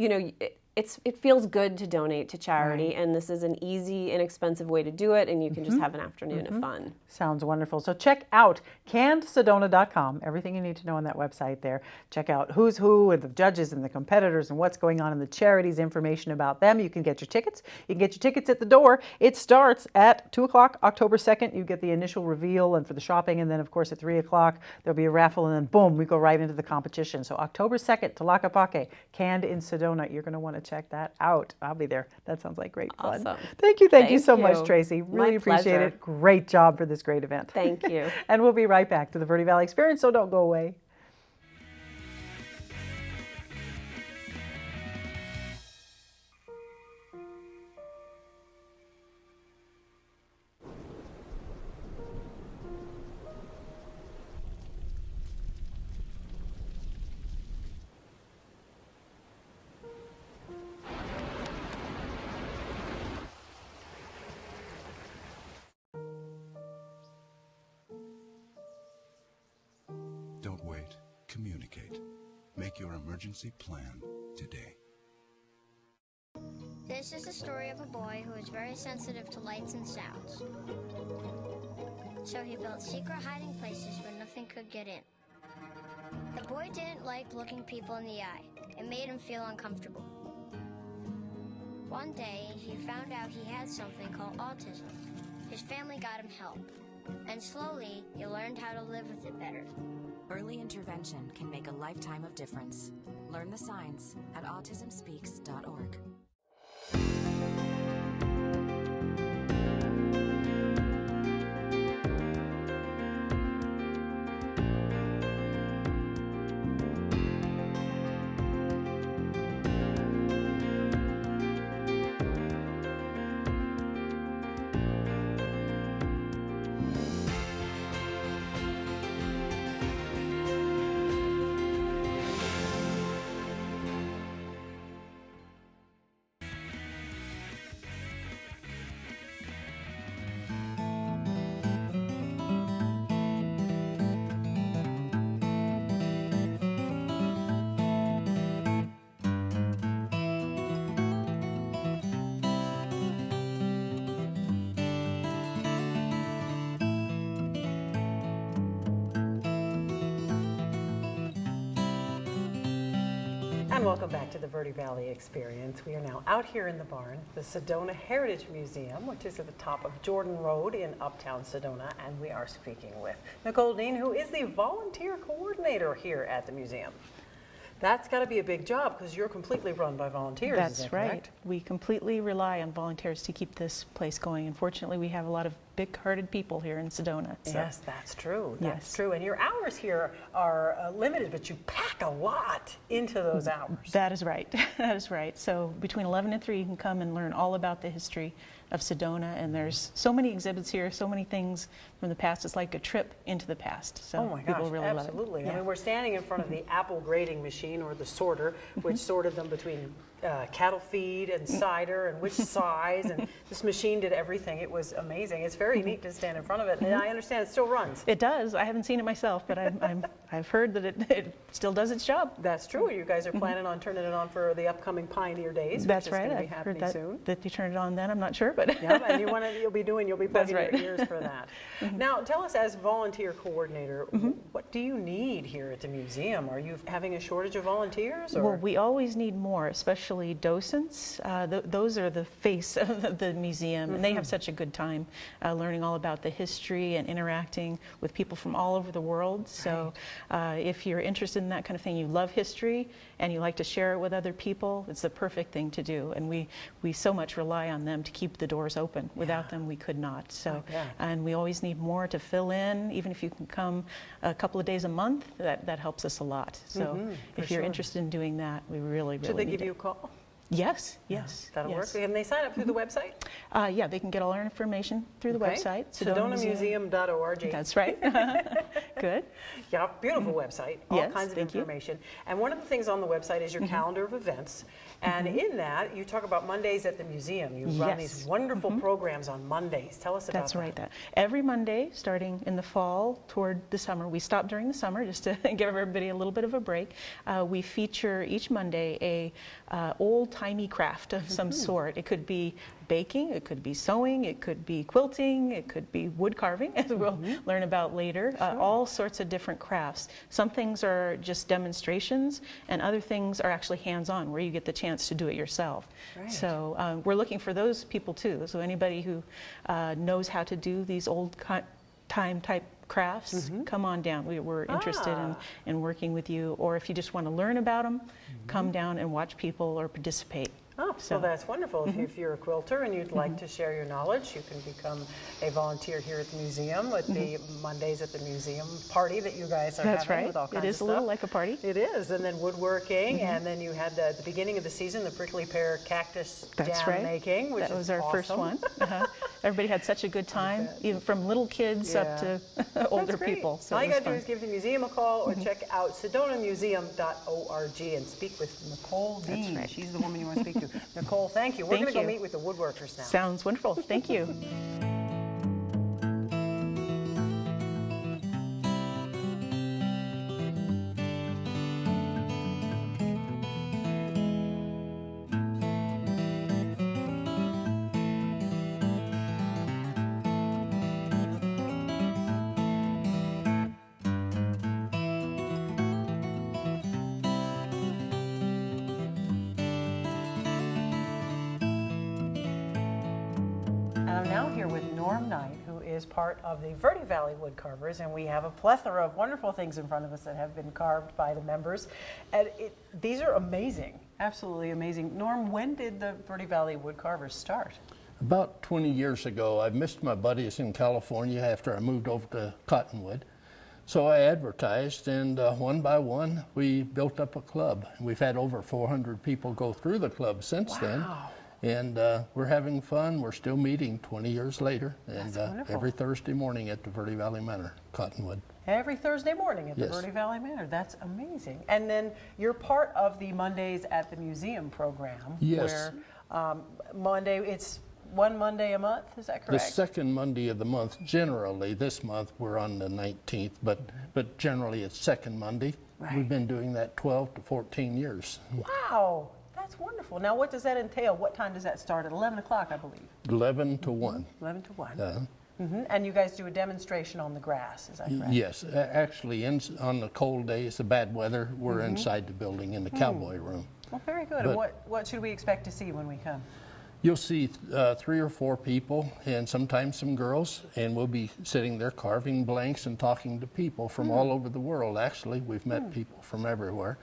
it feels good to donate to charity, and this is an easy, inexpensive way to do it, and you can just have an afternoon of fun.
Sounds wonderful. So check out CannedSedona.com. Everything you need to know on that website there. Check out who's who and the judges and the competitors and what's going on in the charities, information about them. You can get your tickets. You can get your tickets at the door. It starts at 2 o'clock, October 2nd. You get the initial reveal and for the shopping, and then, of course, at 3 o'clock, there'll be a raffle, and then, boom, we go right into the competition. So October 2nd, Tlaquepaque, Canned in Sedona. You're going to want to check that out. I'll be there. That sounds like great fun.
Awesome.
Thank you so much, Tracey. Really appreciate it. Great job for this great event.
Thank you.
And we'll be right back to the Verde Valley Experience, so don't go away.
Don't wait. Communicate. Make your emergency plan today.
This is the story of a boy who is very sensitive to lights and sounds. So he built secret hiding places where nothing could get in. The boy didn't like looking people in the eye. It made him feel uncomfortable. One day, he found out he had something called autism. His family got him help. And slowly, he learned how to live with it better.
Early intervention can make a lifetime of difference. Learn the signs at autismspeaks.org.
And welcome back to the Verde Valley Experience. We are now out here in the barn, the Sedona Heritage Museum, which is at the top of Jordan Road in Uptown Sedona, and we are speaking with Nichole Dean, who is the volunteer coordinator here at the museum. That's got to be a big job because you're completely run by volunteers.
That's
is that
right.
correct?
We completely rely on volunteers to keep this place going. Unfortunately, we have a lot of big-hearted people here in Sedona. So.
Yes, that's true. That's
Yes.
true. And your hours here are limited, but you pack a lot into those hours.
That is right. That is right. So between 11 and 3, you can come and learn all about the history of Sedona. And there's so many exhibits here, so many things from the past. It's like a trip into the past. So
Oh my gosh,
people really
absolutely.
love it.
I mean, we're standing in front of the apple grading machine, or the sorter, which sorted them between cattle feed and cider and which size, and this machine did everything. It was amazing. It's very neat to stand in front of it, and I understand it still runs.
It does. I haven't seen it myself, but I've heard that it still does its job.
That's true. You guys are planning on turning it on for the upcoming Pioneer Days, which
That's
is
right.
going to be
I've
happening
heard
soon.
that you turn it on then. I'm not sure, but
Yeah, and you'll be plugging
right.
your ears for that. Now, tell us, as volunteer coordinator, what do you need here at the museum? Are you having a shortage of volunteers? Or?
Well, we always need more, especially docents. Those are the face of the museum, and they have such a good time learning all about the history and interacting with people from all over the world. So if you're interested in that kind of thing, you love history, and you like to share it with other people, it's the perfect thing to do. And we so much rely on them to keep the doors open. Without them, we could not. So, and we always need more to fill in. Even if you can come a couple of days a month, that helps us a lot. So if you're interested in doing that, we really, really
Should they
need
give
it.
you a call?
Yes, yes.
That'll
yes.
work. Can they sign up through the website?
Yeah, they can get all our information through the website.
SedonaMuseum.org.
That's right. Good.
Yeah, beautiful website. All
Yes,
kinds of
thank you.
information. And one of the things on the website is your calendar of events. And in that, you talk about Mondays at the museum. You run these wonderful programs on Mondays. Tell us about
That's right. Every Monday, starting in the fall toward the summer, we stop during the summer just to give everybody a little bit of a break. We feature each Monday a old-timey craft of some sort. It could be baking, it could be sewing, it could be quilting, it could be wood carving, as we'll learn about later. All sorts of different crafts. Some things are just demonstrations, and other things are actually hands-on, where you get the chance to do it yourself.
Right.
So we're looking for those people too. So anybody who knows how to do these old-time type crafts, come on down. We're interested in working with you. Or if you just want to learn about them, come down and watch people or participate.
Oh, so that's wonderful. If you're a quilter and you'd like to share your knowledge, you can become a volunteer here at the museum with the Mondays at the Museum party that you guys are having with all kinds of stuff.
It is a little like a party.
It is. And then woodworking, and then you had at the beginning of the season the prickly pear cactus jam making, which
that was
is
our
awesome.
first one. Everybody had such a good time, even from little kids up to older people. So
all you
it was
got to do is give the museum a call or check out SedonaMuseum.org and speak with Nichole Dean.
right.
She's the woman you want to speak to. Nichole, thank you. We're going to go meet with the woodworkers now.
Sounds wonderful. Thank you.
I'm now here with Norm Knight, who is part of the Verde Valley Woodcarvers, and we have a plethora of wonderful things in front of us that have been carved by the members. And these are amazing, absolutely amazing. Norm, when did the Verde Valley Woodcarvers start?
About 20 years ago. I missed my buddies in California after I moved over to Cottonwood. So I advertised, and one by one, we built up a club. We've had over 400 people go through the club since then. And we're having fun. We're still meeting 20 years later, and every Thursday morning at the Verde Valley Manor, Cottonwood.
Every Thursday morning at the Verde Valley Manor. That's amazing. And then you're part of the Mondays at the Museum program.
Yes.
Where Monday, it's one Monday a month, is that correct?
The second Monday of the month. Generally, this month we're on the 19th, but generally it's second Monday. We've been doing that 12 to 14 years.
Wow. That's wonderful. Now, what does that entail? What time does that start? At 11 o'clock, I believe.
11 to 1.
11 to 1. And you guys do a demonstration on the grass, is that correct?
Yes, actually, on the cold days, the bad weather, we're inside the building in the cowboy room.
Well, very good.
But-
And what should we expect to see when we come?
You'll see 3 or 4 people and sometimes some girls, and we'll be sitting there carving blanks and talking to people from all over the world. Actually, we've met people from everywhere,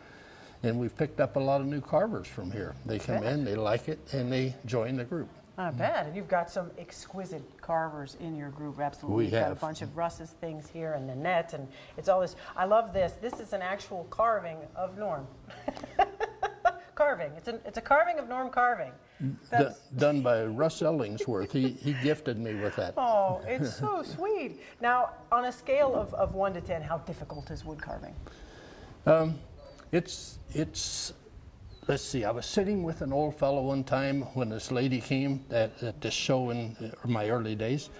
and we've picked up a lot of new carvers from here. They come in, they like it, and they join the group.
Not bad. And you've got some exquisite carvers in your group, absolutely.
We
You've got a
have.
bunch of Russ's things here and Nanette, and it's all this. I love this. This is an actual carving of Norm. Carving. It's a carving of Norm carving.
Done by Russ Ellingsworth. He gifted me with that.
Oh, it's so sweet. Now, on a scale of 1 to 10, how difficult is wood carving?
It's let's see, I was sitting with an old fellow one time when this lady came at this show in my early days,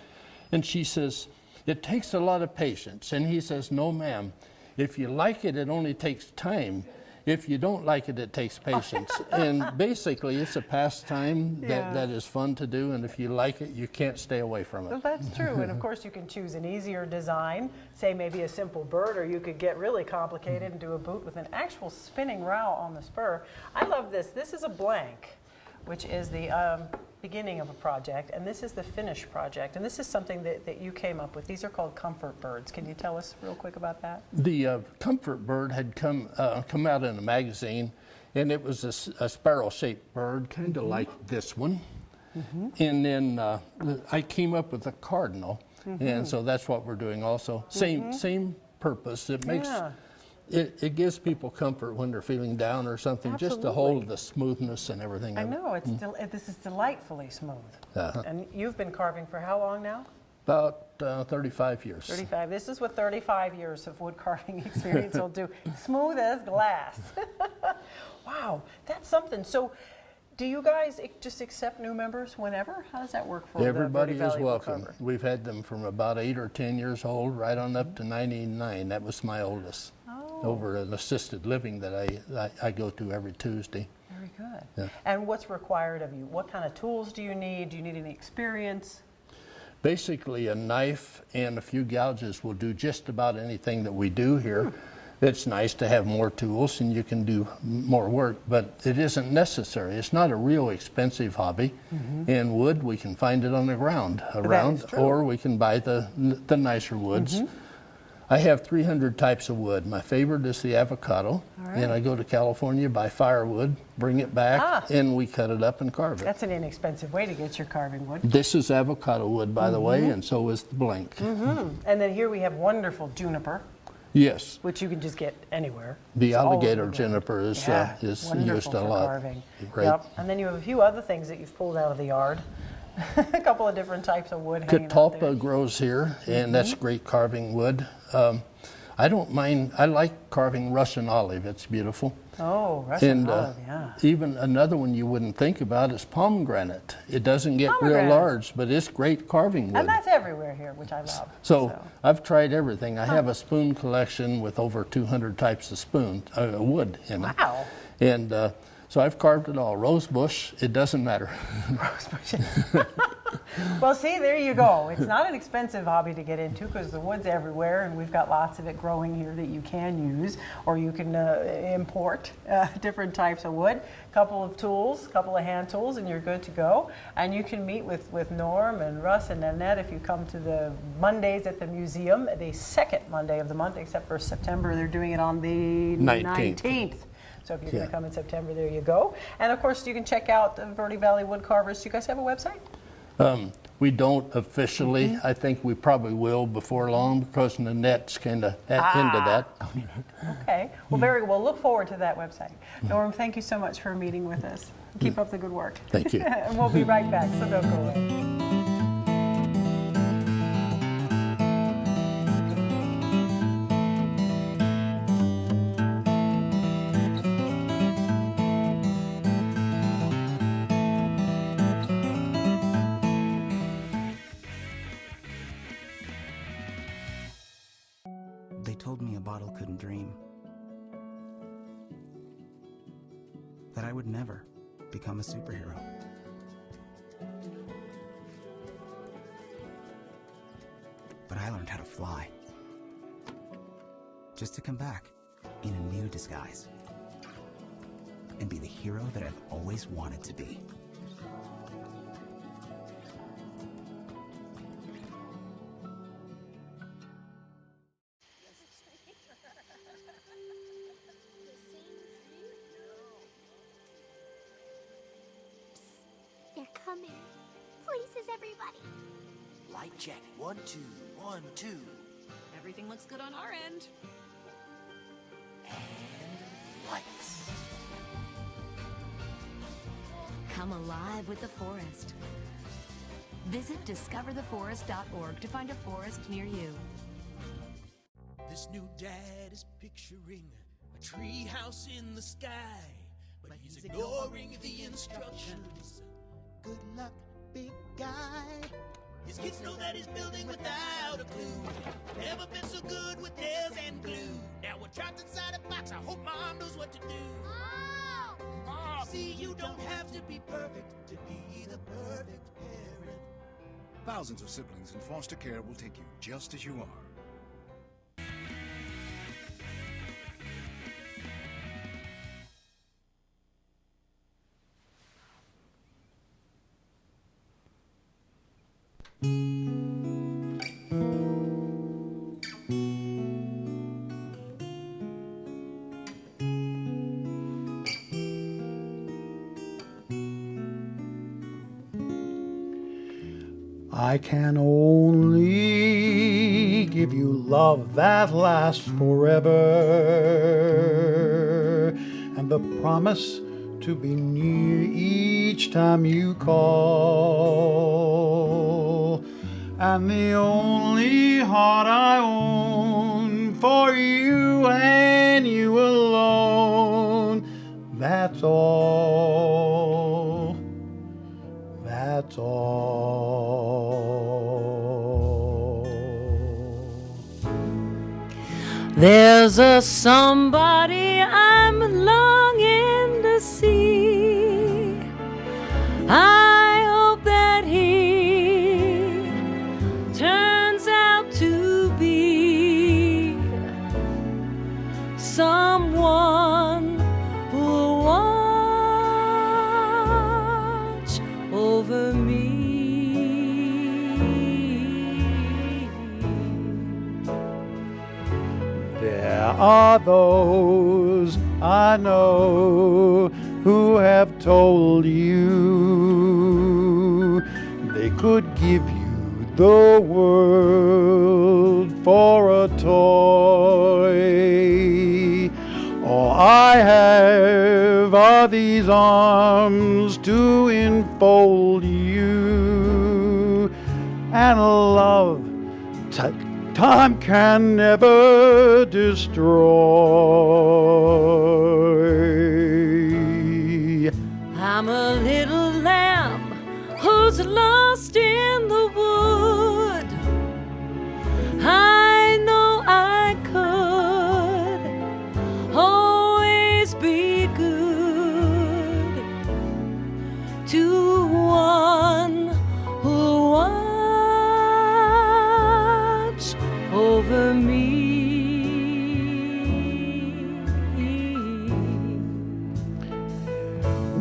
and she says, it takes a lot of patience. And he says, no ma'am, if you like it, it only takes time. If you don't like it, it takes patience. And basically, it's a pastime that is fun to do, and if you like it, you can't stay away from it.
Well, that's true. And of course, you can choose an easier design, say maybe a simple bird, or you could get really complicated and do a boot with an actual spinning rowel on the spur. I love this. This is a blank, which is the beginning of a project, and this is the finished project. And this is something that you came up with. These are called comfort birds. Can you tell us real quick about that?
The comfort bird had come out in a magazine, and it was a sparrow-shaped bird, kind of like this one. And then I came up with a cardinal, and so that's what we're doing also. Same purpose. It makes it gives people comfort when they're feeling down or something, just to hold the smoothness and everything.
I know, this is delightfully smooth. And you've been carving for how long now?
About 35 years.
35. This is what 35 years of wood carving experience will do. Smooth as glass. Wow, that's something. So, do you guys just accept new members whenever? How does that work for
Everybody
the Verde
is
Valley
welcome.
Woodcarver?
We've had them from about 8 or 10 years old, right on up to 99. That was my oldest. Over an assisted living that I go to every Tuesday.
Very good.
Yeah.
And what's required of you? What kind of tools do you need? Do you need any experience?
Basically, a knife and a few gouges will do just about anything that we do here. It's nice to have more tools and you can do more work, but it isn't necessary. It's not a real expensive hobby. And wood, we can find it on the ground around, or we can buy the nicer woods. I have 300 types of wood. My favorite is the avocado, and I go to California, buy firewood, bring it back, and we cut it up and carve it.
That's an inexpensive way to get your carving wood.
This is avocado wood, by the way, and so is the blank.
And then here we have wonderful juniper,
Yes,
which you can just get anywhere.
the
It's all over
alligator
the ground.
juniper is
Wonderful
used a
for
lot.
carving.
Great.
Yep. And then you have a few other things that you've pulled out of the yard. A couple of different types of wood hanging out there.
Catalpa grows here, and that's great carving wood. I don't mind, I like carving Russian olive, it's beautiful.
Oh, Russian
And
olive, yeah.
even another one you wouldn't think about is pomegranate. It doesn't get real
Pomegranate.
large, but it's great carving wood.
And that's everywhere here, which I love.
So I've tried everything. I have a spoon collection with over 200 types of wood in it.
Wow.
And so I've carved it all. Rose bush, it doesn't matter.
Rose bushes. Well, see, there you go. It's not an expensive hobby to get into because the wood's everywhere, and we've got lots of it growing here that you can use, or you can import different types of wood. Couple of tools, couple of hand tools, and you're good to go. And you can meet with Norm and Russ and Nanette if you come to the Mondays at the museum, the second Monday of the month, except for September. They're doing it on the 19th. So if you're going to come in September, there you go. And of course, you can check out the Verde Valley Woodcarvers. Do you guys have a website?
We don't officially. I think we probably will before long because Nanette's kind of into that.
Okay. Well, very well. Look forward to that website. Norm, thank you so much for meeting with us. Keep up the good work.
Thank you.
And we'll be right back, so don't go away.
They told me a bottle couldn't dream. That I would never become a superhero. but I learned how to fly. Just to come back in a new disguise and be the hero that I've always wanted to be.
They're coming. Places, everybody.
Light check. 1, 2, 1, 2.
Everything looks good on our end.
And lights.
Come alive with the forest. Visit discovertheforest.org to find a forest near you.
This new dad is picturing a tree house in the sky, but he's ignoring the instructions. Good luck, big guy. His kids know that he's building without a clue. Never been so good with nails and glue. Now we're trapped inside a box. I hope mom knows what to do. Mom! See, you don't have to be perfect to be the perfect parent.
Thousands of siblings in foster care will take you just as you are.
I can only give you love that lasts forever, and the promise to be near each time you call. And the only heart I own for you and you alone. That's all. That's all.
There's a somebody I'm longing to see. I hope that he turns out to be someone who'll watch over me.
There are those I know who have told you they could give you the world for a toy. All I have are these arms to enfold you, and love time can never destroy.
I'm a little lamb who's lost in the wood. I know I could always be good to one who watch over me.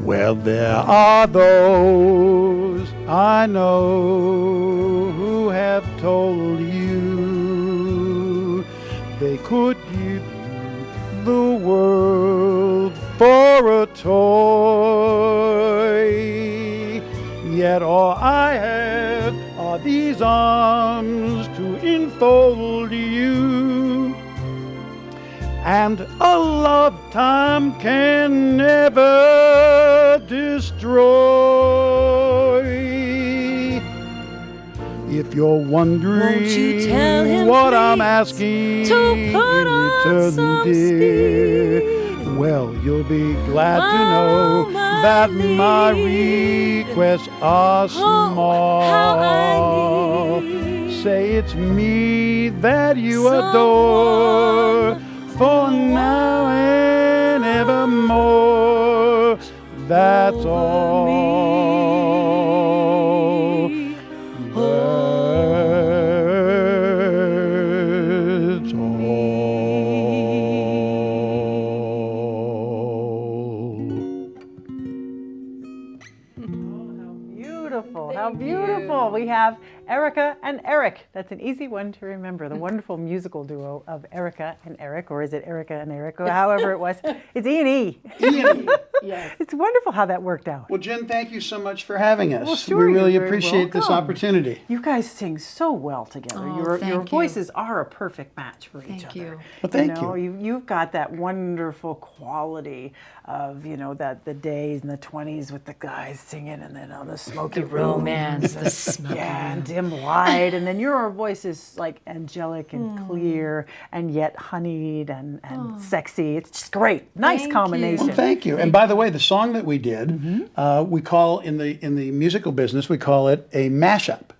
Well, there are those I know who have told you they could give you the world for a toy. Yet all I have are these arms to enfold you, and a love time can never destroy. If you're wondering
Won't you tell him
what I'm asking
to
in
put on
return,
some
dear, well, you'll be glad to know that my requests are small. Say it's me that you adore, for now and evermore. That's all.
beautiful. How beautiful. We have Erica and Eric. That's an easy one to remember. The wonderful musical duo of Erica and Eric, or is it Erica and Eric, or however it was. It's E&E.
E&E. Yes.
It's wonderful how that worked out.
Well, Jen, thank you so much for having us.
Well, sure,
we really
you're very
appreciate this
welcome.
opportunity.
You guys sing so well together.
Oh,
your
thank you.
voices are a perfect match for each
Thank
other.
you.
Well, thank
you. You've got that wonderful quality of, that the days in the 20s with the guys singing and then on the smoky
The romance,
rooms,
the smoky
and dim light, and then your voice is like angelic and clear and yet honeyed and sexy. It's just great. Nice combination.
Well, thank you. And by the way, the song that we did, we call in the musical business, we call it a mashup.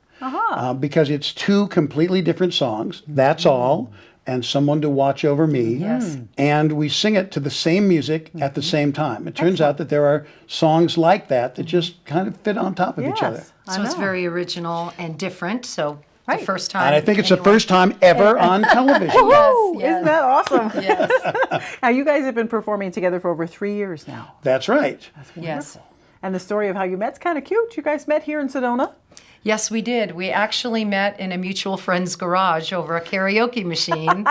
Because it's two completely different songs. That's all. And Someone to Watch Over Me.
Yes.
And we sing it to the same music at the same time. It turns out that there are songs like that that just kind of fit on top of each other.
So it's very original and different. So the first time.
And I think it's the first time ever on television.
Woohoo!
Yes.
Isn't that awesome?
Yes.
Now, you guys have been performing together for over 3 years now.
That's right.
That's wonderful. And the story of how you met's kind of cute. You guys met here in Sedona?
Yes, we did. We actually met in a mutual friend's garage over a karaoke machine.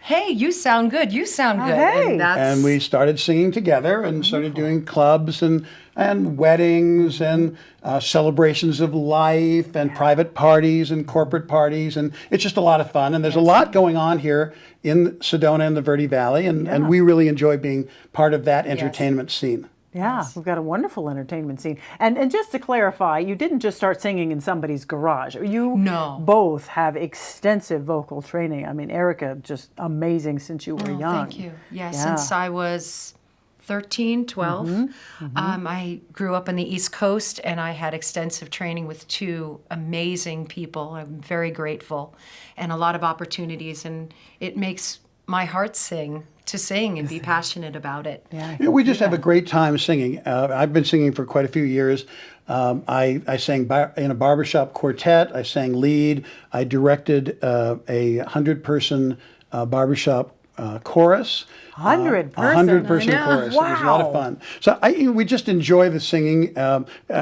Hey, you sound good. You sound good.
Hey.
And we started singing together and started doing clubs and weddings and celebrations of life and private parties and corporate parties. And it's just a lot of fun. And there's a lot going on here in Sedona and the Verde Valley. And we really enjoy being part of that entertainment scene.
Yeah, we've got a wonderful entertainment scene. And just to clarify, you didn't just start singing in somebody's garage. You both have extensive vocal training. I mean, Erica, just amazing since you were young.
Thank you. Yeah, since I was 13, 12. I grew up on the East Coast, and I had extensive training with two amazing people. I'm very grateful, and a lot of opportunities, and it makes my heart sing to sing and be passionate about it.
We just have a great time singing. I've been singing for quite a few years. I sang in a barbershop quartet. I sang lead. I directed a 100-person barbershop chorus.
100 person?
100-person chorus.
Wow.
It was a lot of fun. So we just enjoy the singing.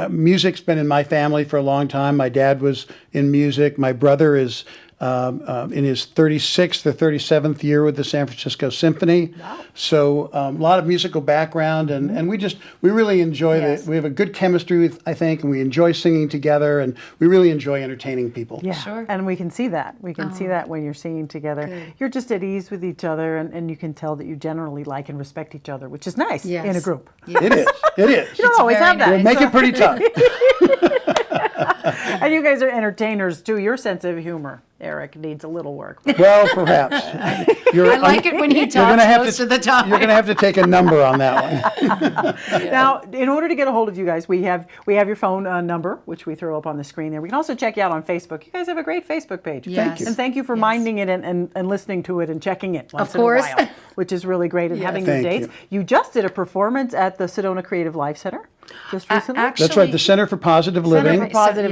Music's been in my family for a long time. My dad was in music. My brother is in his 36th or 37th year with the San Francisco Symphony. Wow. So a lot of musical background, and we really enjoy it. We have a good chemistry, I think, and we enjoy singing together, and we really enjoy entertaining people.
Yeah, sure. And we can see that. We can see that when you're singing together. Good. You're just at ease with each other, and you can tell that you generally like and respect each other, which is nice in a group.
Yes. It is. It is.
You don't always have that.
We'll make it pretty tough.
And you guys are entertainers, too. Your sense of humor, Eric, needs a little work.
Well, perhaps.
I like it when he talks most of the time.
You're going to have to take a number on that one.
Now, in order to get a hold of you guys, we have your phone number, which we throw up on the screen there. We can also check you out on Facebook. You guys have a great Facebook page.
Yes.
Thank you.
And thank you for minding it and listening to it and checking it once in a while, which is really great, and having your dates. You just did a performance at the Sedona Creative Life Center just recently.
That's right, the Center for Positive Living.
Center for Positive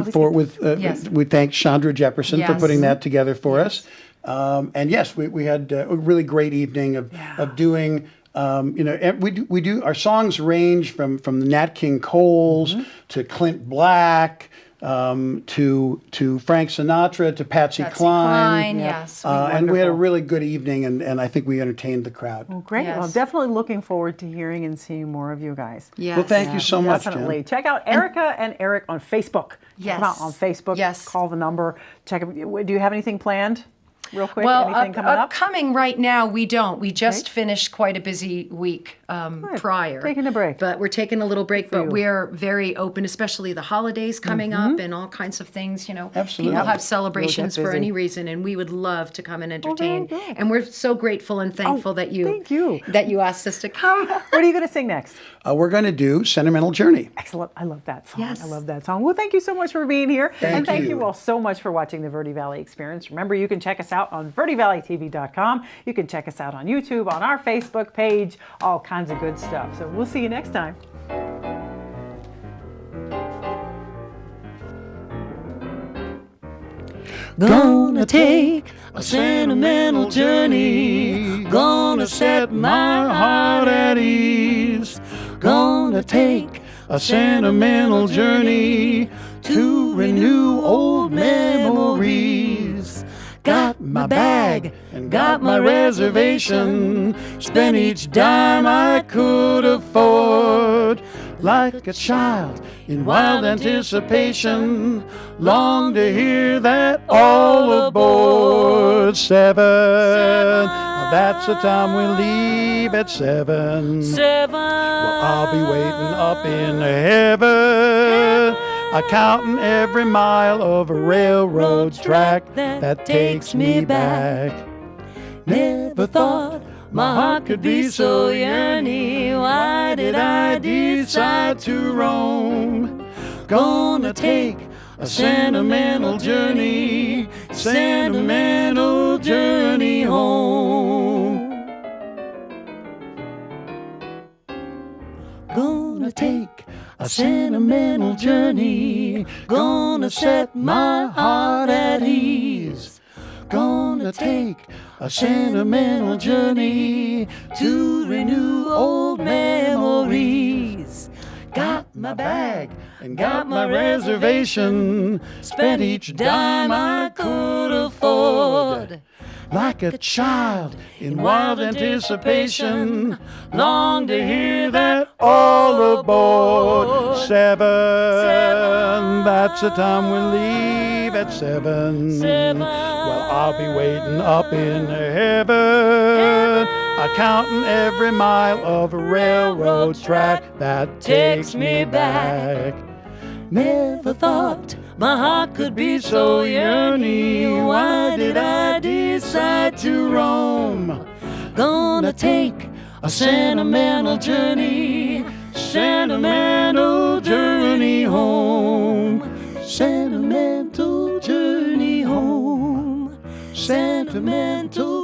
Thinking.
We thank Chandra Jefferson for putting that together for us. And yes, we had a really great evening of doing. We do our songs range from the Nat King Cole's to Clint Black. To Frank Sinatra, to Patsy Cline.
Yes.
And we had a really good evening, and I think we entertained the crowd.
Well, great. Well, definitely looking forward to hearing and seeing more of you guys.
Yes.
Well, thank you so much,
Definitely.
Jen.
Check out Erica and Eric on Facebook.
Yes.
Come out on Facebook.
Yes.
Call the number. Check. Do you have anything planned? Real quick,
well,
anything coming up?
Upcoming right now, we don't. We just finished quite a busy week prior.
Taking a break.
But we're taking a little break, but we're very open, especially the holidays coming up and all kinds of things,
Absolutely.
People have celebrations for any reason, and we would love to come and entertain. And we're so grateful and thankful that you asked us to come.
What are you going to sing next?
We're going to do Sentimental Journey.
Excellent. I love that song.
Yes.
I love that song. Well, thank you so much for being here.
Thank
Thank
you.
you all so much for watching the Verde Valley Experience. Remember, you can check us out on verdevalleytv.com. You can check us out on YouTube, on our Facebook page, all kinds of good stuff. So we'll see you next time.
Gonna take a sentimental journey. Gonna set my heart at ease. Gonna take
a sentimental journey to renew old memories. Got my bag and got my reservation, spent each dime I could afford. Like a child in wild anticipation, long to hear that all aboard. 7, that's the time we leave at 7.
7.
Well, I'll be waiting up in heaven, counting every mile of a railroad track that takes me back. Never thought my heart could be so yearning. Why did I decide to roam? Gonna take a sentimental journey, sentimental journey home. Gonna take a sentimental journey, gonna set my heart at ease. Gonna take a sentimental journey to renew old memories. Got my bag and got my reservation, spent each dime I could afford. Like a child in wild anticipation, long to hear that all aboard. 7, that's the time we leave at 7.
7.
Well, I'll be waiting up in heaven, counting every mile of a railroad track that takes me back. Never thought my heart could be so yearning. Why did I decide to roam? Gonna take a sentimental journey, sentimental journey home. Sentimental journey home. Sentimental